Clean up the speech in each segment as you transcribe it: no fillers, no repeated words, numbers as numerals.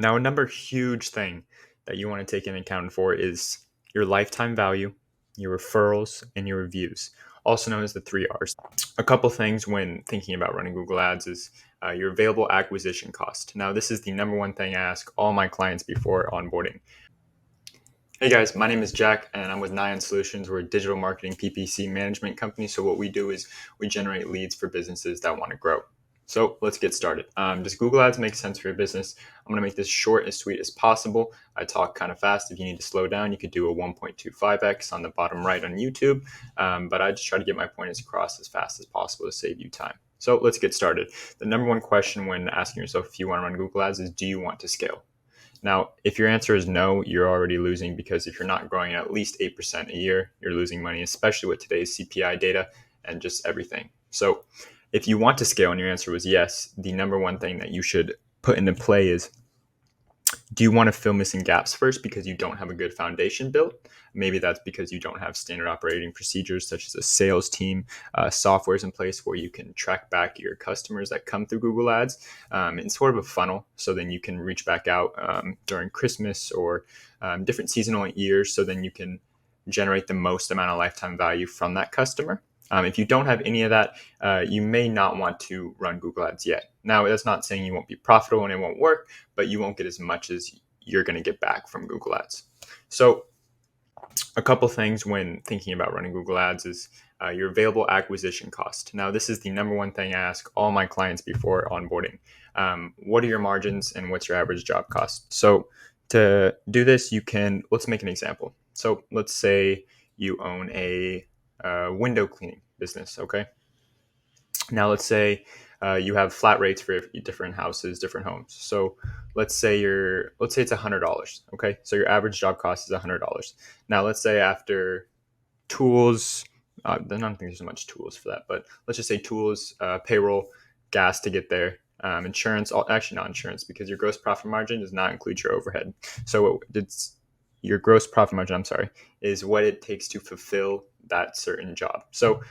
Now, another huge thing that you want to take into account for is your lifetime value, your referrals, and your reviews, also known as the three R's. A couple things when thinking about running Google Ads is your available acquisition cost. Now, this is the number one thing I ask all my clients before onboarding. Hey guys, my name is Jack and I'm with Nyan Solutions. We're a digital marketing PPC management company. So, what we do is we generate leads for businesses that want to grow. So, let's get started. Does Google Ads make sense for your business? I'm going to make this short as sweet as possible. I talk kind of fast. If you need to slow down, you could do a 1.25x on the bottom right on YouTube. But I just try to get my points across as fast as possible to save you time. So, let's get started. The number one question when asking yourself if you want to run Google Ads is, do you want to scale? Now, if your answer is no, you're already losing, because if you're not growing at least 8% a year, you're losing money, especially with today's CPI data and just everything. So if you want to scale and your answer was yes, the number one thing that you should put into play is, do you want to fill missing gaps first because you don't have a good foundation built? Maybe that's because you don't have standard operating procedures such as a sales team, softwares in place where you can track back your customers that come through Google Ads in sort of a funnel. So then you can reach back out during Christmas or different seasonal years. So then you can generate the most amount of lifetime value from that customer. If you don't have any of that, you may not want to run Google Ads yet. Now, that's not saying you won't be profitable and it won't work, but you won't get as much as you're going to get back from Google Ads. So, a couple things when thinking about running Google Ads is your available acquisition cost. Now, this is the number one thing I ask all my clients before onboarding. What are your margins and what's your average job cost? So, to do this, let's make an example. So, let's say you own a window cleaning business, okay? Now, let's say you have flat rates for different houses, different homes. So let's say it's $100. Okay, so your average job cost is $100. Now, let's say after tools, I don't think there's much tools for that, but let's just say tools, payroll, gas to get there, insurance. Actually, not insurance, because your gross profit margin does not include your overhead. So it's your gross profit margin. I'm sorry, is what it takes to fulfill that certain job. So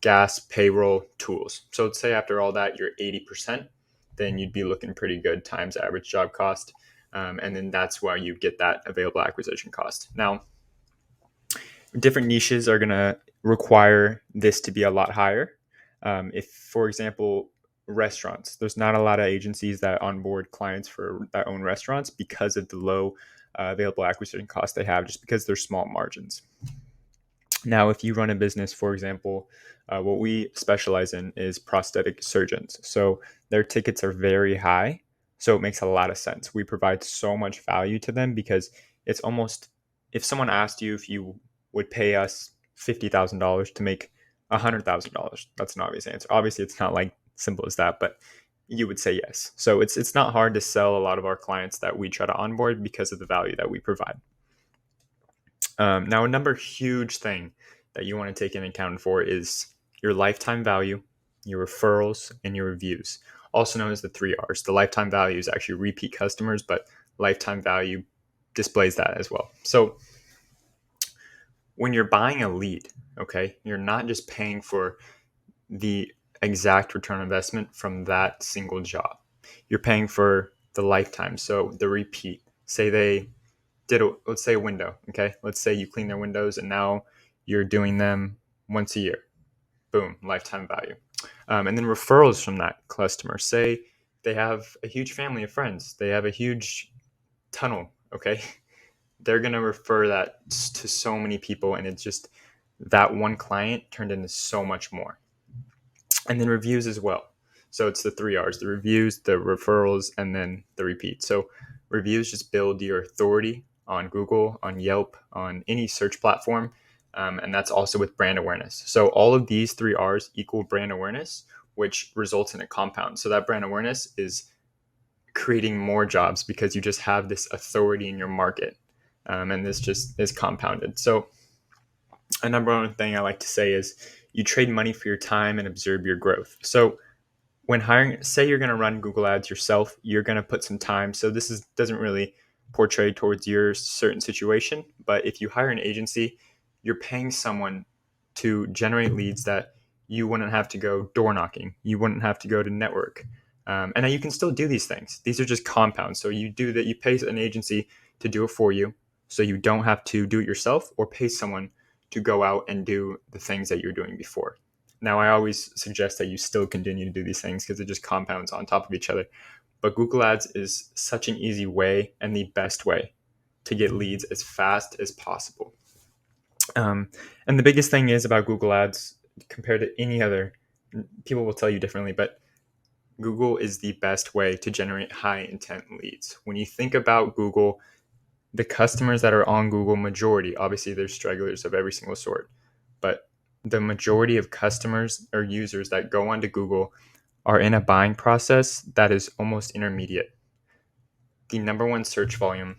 gas, payroll, tools. So let's say after all that, you're 80%, then you'd be looking pretty good times average job cost. And then that's why you get that available acquisition cost. Now, different niches are going to require this to be a lot higher. If, for example, restaurants, there's not a lot of agencies that onboard clients for that own restaurants because of the low available acquisition cost they have, just because they're small margins. Now, if you run a business, for example, what we specialize in is prosthetic surgeons. So their tickets are very high. So it makes a lot of sense. We provide so much value to them because it's almost, if someone asked you if you would pay us $50,000 to make $100,000, that's an obvious answer. Obviously, it's not like simple as that, but you would say yes. So it's not hard to sell a lot of our clients that we try to onboard because of the value that we provide. Now, another huge thing that you want to take into account for is your lifetime value, your referrals, and your reviews, also known as the three R's. The lifetime value is actually repeat customers, but lifetime value displays that as well. So when you're buying a lead, okay, you're not just paying for the exact return on investment from that single job. You're paying for the lifetime. So the repeat, say they let's say a window, okay? Let's say you clean their windows and now you're doing them once a year. Boom, lifetime value. And then referrals from that customer. Say they have a huge family of friends, they have a huge tunnel, okay? They're going to refer that to so many people, and it's just that one client turned into so much more. And then reviews as well. So it's the three R's: the reviews, the referrals, and then the repeat. So reviews just build your authority on Google, on Yelp, on any search platform. And that's also with brand awareness. So all of these three R's equal brand awareness, which results in a compound. So that brand awareness is creating more jobs because you just have this authority in your market. And this just is compounded. So a number one thing I like to say is you trade money for your time and observe your growth. So when hiring, say you're going to run Google Ads yourself, you're going to put some time. So doesn't really portray towards your certain situation. But if you hire an agency, you're paying someone to generate leads that you wouldn't have to go door knocking. You wouldn't have to go to network. And now you can still do these things. These are just compounds. So you do that. You pay an agency to do it for you, so you don't have to do it yourself, or pay someone to go out and do the things that you're doing before. Now, I always suggest that you still continue to do these things because it just compounds on top of each other. But Google Ads is such an easy way and the best way to get leads as fast as possible. And the biggest thing is about Google Ads compared to any other, people will tell you differently, but Google is the best way to generate high intent leads. When you think about Google, the customers that are on Google, majority, obviously there's stragglers of every single sort, but the majority of customers or users that go onto Google are in a buying process that is almost intermediate. The number one search volume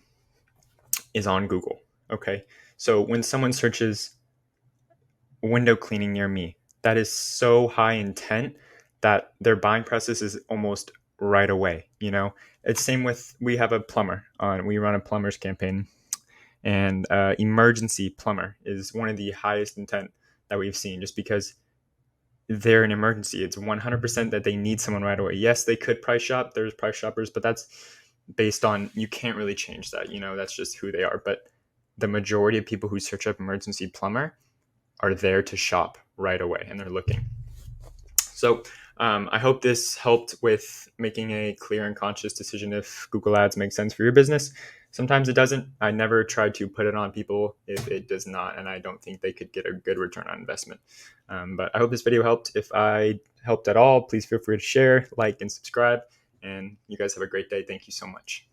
is on Google. Okay. So when someone searches window cleaning near me, that is so high intent that their buying process is almost right away. It's same with, we have a plumber on, we run a plumber's campaign, and emergency plumber is one of the highest intent that we've seen, just because they're an emergency. It's 100% that they need someone right away. Yes, they could price shop. There's price shoppers, but that's based on, you can't really change that. That's just who they are. But the majority of people who search up emergency plumber are there to shop right away, and they're looking. So I hope this helped with making a clear and conscious decision if Google Ads makes sense for your business. Sometimes it doesn't. I never try to put it on people if it does not, and I don't think they could get a good return on investment. But I hope this video helped. If I helped at all, please feel free to share, like, and subscribe. And you guys have a great day. Thank you so much.